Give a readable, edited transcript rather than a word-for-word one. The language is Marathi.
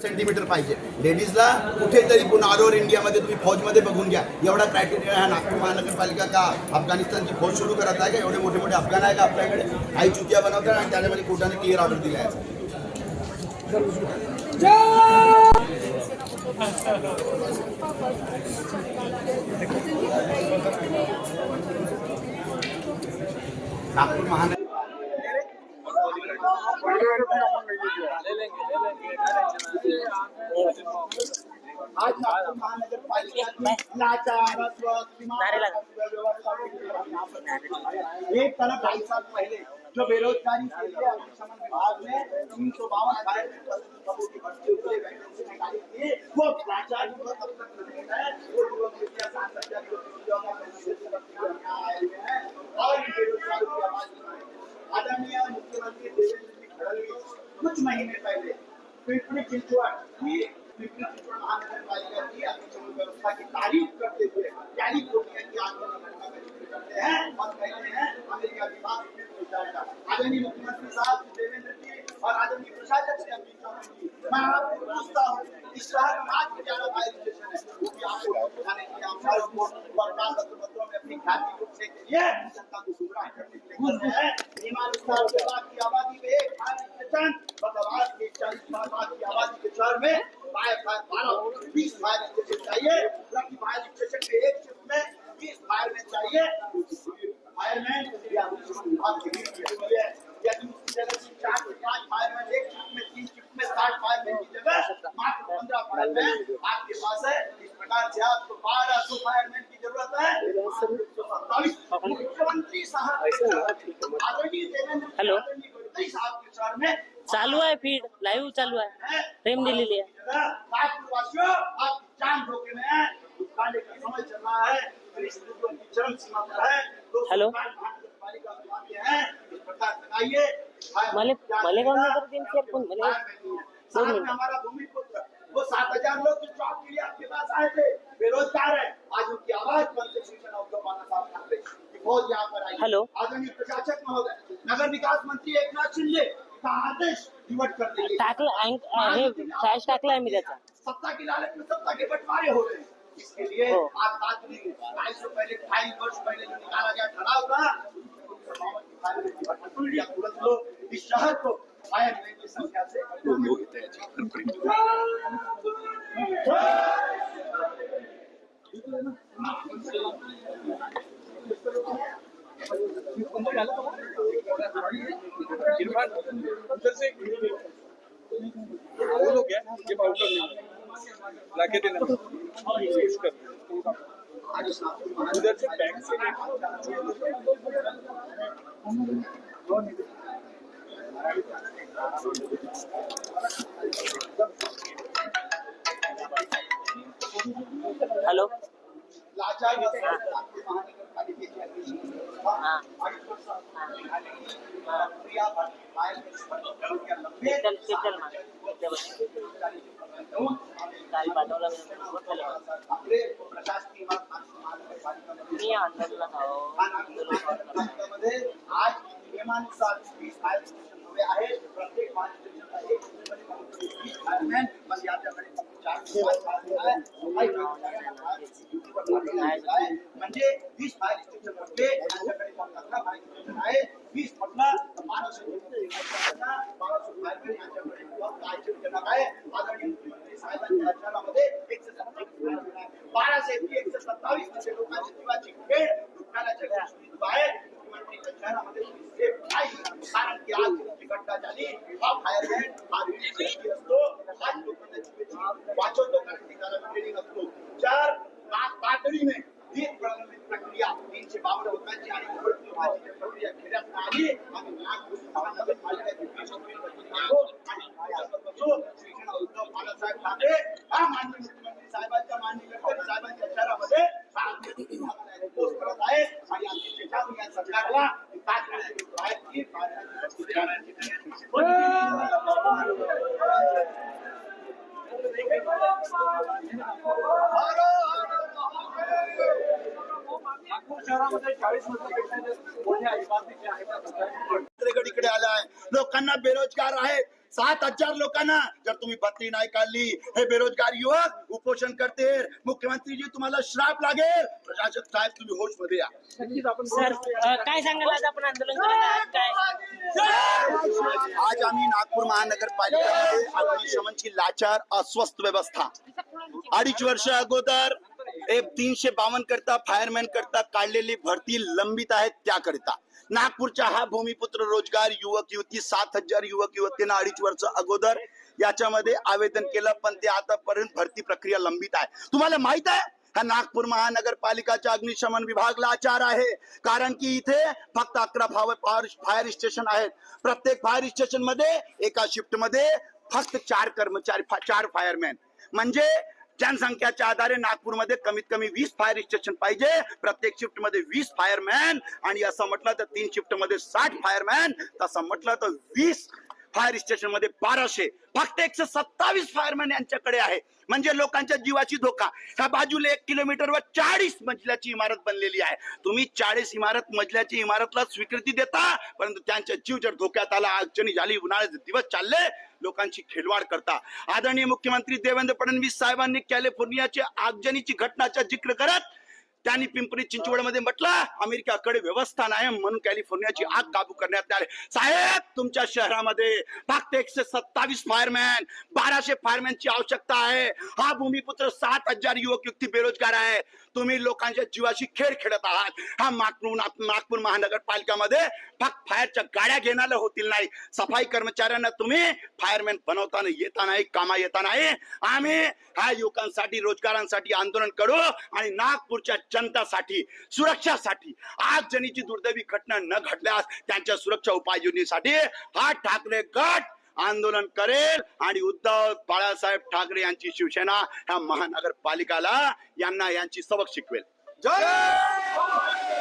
सेंटीमीटर पाहिजे. लेडीजला कुठेतरी पुन्हा ऑल ओव्हर इंडियामध्ये तुम्ही फौजमध्ये बघून घ्या. एवढा क्रायटेरिया हा नागपूर महानगरपालिका का अफगाणिस्तानची फौज सुरू करत आहे का? एवढे मोठे मोठे अफगाण आहे का आपल्याकडे? आई चुतिया बनवतात आणि त्याच्यामध्ये कोर्टाने क्लिअर ऑर्डर दिला आहे. नागपूर महानगर आज नागपूर एक तरफ 2.5 साल पहले जो बेरोजगारी के लिए अग्निशमन विभाग ने 352 फायर सबों की भर्ती के लिए वैकेंसी निकाली थी, वो भ्रष्टाचार तब तक नहीं है. वो लोग मीडिया सांसद और बेरोजगारों की आवाज उठाएं. आदरणीय मुख्यमंत्री देवेंद्र जी फडणवीस कुछ महीने पहले पिंपरी चिंचवड महानगरपालिका की अग्निशमन व्यवस्था की तारीफ करते हुए कैलिफोर्निया की आग करते हैं और कहते हैं अमेरिका विभाग आदरणीय मुख्यमंत्री साहब देवेंद्र जी और आदरणीय प्रशासक से अपील करूंगी. मैं आपको पूछता हूँ, इस शहर में आज भी ज्यादा फायर स्टेशन है, क्योंकि आपको बताने के लिए आप सारे वर्तमान पत्रों में अपनी ख्याति को से लिए जनता को गुमराह करने के लिए है. ईमानदार के बाद की आबादी में एक फायर स्टेशन मतलब आज की 40 बाद की आबादी के शहर में 20 फायर स्टेशन चाहिए. जबकि फायर स्टेशन के एक शिफ्ट में 20 फायरमैन चाहिए. फायरमैन या दूसरी जगह 4 से 5 फायरमैन एक शिफ्ट में 3 शिफ्ट में 60 फायरमैन की जगह मात्र 15 फायरमैन आपके पास है. इस प्रकार से आपको 1200 फायरमैन की जरूरत है. मुख्यमंत्री साहब आदरणीय देवेंद्र हेलो साहब के शहर में चालू आहे, फीड लाईव्ह चालू आहे, फ्रेम दिलेली आहे. नागपुरवासियों आप जान धोखे में है. दुकाने का समय चल रहा है, परिस्थितियों की चरम सीमा पर है. हेलो इस प्रकार बताइए मालेगांव नगर तीन से फोन साथ में हमारा भूमिपुत्र वो 7000 लोग जो जॉब के लिए आपके पास आए थे, बेरोजगार है. आज उनकी आवाज बनते सूचना उद्योगाना साहब ठाकरे फौज यहाँ पर आई. हेलो आदरणीय प्रशासक महोदय, नगर विकास मंत्री एकनाथ शिंदे का आदेश डिवर्ट कर देंगे. टाकलं हे फ्लॅश टाकलाय मी त्याचा. सत्ता की लालच में सत्ता के बंटवारे हो रहे हैं. इसके लिए आज बात नहीं, 250 पहले 2.5 वर्ष पहले जो निकाला गया ठराव था, तुरंत लो. इस शहर को फायरमैन की संख्या से उधर से वो लोग हैं ये पाउडर लाके देना यूज कर उधर से बैंक से हेलो लाचार आज नियमानुसार 20 फायर स्टेशन उभे आहेत. प्रत्येक फायर स्टेशनला एक फायरमॅन म्हणजे आपल्याकडे 4 म्हणजे 20 फायर स्टेशन होते. आपल्याकडे 15 फायर स्टेशन आहे. 20 म्हटलं तर 1200 फायरमॅन यांच्याकडे आश्चर्यजनक आहे. आदरणीय मुख्यमंत्री साहेबांच्या अध्यक्षतेमध्ये 1200 ची 127 म्हणजे लोकांची जीवाची खेळ दुःखाच्या गोष्टी आहेत. मुख्यमंत्रीच्या शहरामध्ये सेफ नाही, कारण की आज घटना झाली. हा फायरमॅन हा व्यक्ती असतो, आज लोकांना जीवाची वाचवतो, कारण की त्याला ट्रेनिंग असतो. 4 तातडीने ही प्रक्रिया 352 लोकांची आणि निवडणुकीची प्रक्रिया खेळण्यात आली. आम्ही नागपूर महानगरपालिकेचे शिक्षण उद्धव बाळासाहेब ठाकरे हा माननीय मुख्यमंत्री साहेबांच्या माननीय गडकरी साहेबांच्या शहरामध्ये पोस्ट करत आहे. आणि आमची या सरकारला शहरामध्ये 40 इकडे आला आहे. लोकांना बेरोजगार आहे. 7,000 लोकांना जर तुम्ही भत्ती नाही काढली, हे बेरोजगार युवक उपोषण करते, मुख्यमंत्रीजी तुम्हाला श्राप लागेल. प्रशासक साहेब तुम्ही होश मध्ये या. सर काय सांगाल आज आपण आंदोलन केलं आज काय आज आम्ही नागपूर महानगरपालिकेमध्ये अग्निशमनची लाचार अस्वस्थ व्यवस्था 2.5 वर्ष अगोदर 352 करता फायरमॅन करता काढलेली भरती लंबित आहेत त्याकरिता नागपूरच्या हा भूमिपुत्र रोजगार युवक युवती 7,000 युवक युवतींना 2.5 वर्ष अगोदर याच्यामध्ये आवेदन केलं, पण ते आतापर्यंत भरती प्रक्रिया लंबित आहे. तुम्हाला माहित आहे हा नागपूर महानगरपालिकाच्या अग्निशमन विभाग लाचार आहे, कारण की इथे फक्त 11 फायर स्टेशन आहेत. प्रत्येक फायर स्टेशन मध्ये एका शिफ्ट मध्ये फक्त 4 कर्मचारी 4 फायरमॅन, म्हणजे जनसंख्याच्या आधारे नागपूरमध्ये कमीत कमी 20 फायर स्टेशन पाहिजे, प्रत्येक शिफ्ट मध्ये 20 फायरमॅन, आणि असं म्हटलं तर 3 शिफ्ट मध्ये 60 फायरमॅन, तसं म्हटलं तर 20 फायर स्टेशन मध्ये 1200, फक्त 127 फायरमॅन यांच्याकडे आहे. म्हणजे लोकांच्या जीवाची धोका. ह्या बाजूला 1 किलोमीटरवर 40 मजल्याची इमारत बनलेली आहे. तुम्ही 40 मजल्याची इमारतला स्वीकृती देता, परंतु त्यांचा जीव जर धोक्यात आला, अडचणी झाली, उन्हाळ्याचे दिवस चालले, लोकांची खेळवाड करता. आदरणीय मुख्यमंत्री देवेंद्र फडणवीस साहेबांनी कॅलिफोर्नियाच्या आगजनीची घटनाचा जिक्र करत त्यांनी पिंपरी चिंचवडमध्ये म्हटलं अमेरिकाकडे व्यवस्था नाही म्हणून कॅलिफोर्नियाची आग काबू करण्यात आले. साहेब तुमच्या शहरामध्ये फक्त 127 फायरमॅन 1200 फायरमॅनची आवश्यकता आहे. हा भूमिपुत्र 7,000 युवक युवती बेरोजगार आहे. तुम्ही लोकांच्या जीवाशी खेळ खेळत आहात. हा नागपूर महानगरपालिकामध्ये फक्त फायरच्या गाड्या घेणारे होतील नाही, सफाई कर्मचाऱ्यांना तुम्ही फायरमॅन बनवताना येता नाही, कामा येता नाही. आम्ही ह्या युवकांसाठी रोजगारांसाठी आंदोलन करू आणि नागपूरच्या जनतासाठी सुरक्षासाठी आगजनीची दुर्दैवी घटना न घडल्यास त्यांच्या सुरक्षा उपाययोजनेसाठी हा ठाकरे गट आंदोलन करेल आणि उद्धव बाळासाहेब ठाकरे यांची शिवसेना ह्या महानगरपालिकाला यांना यांची सबक शिकवेल. जय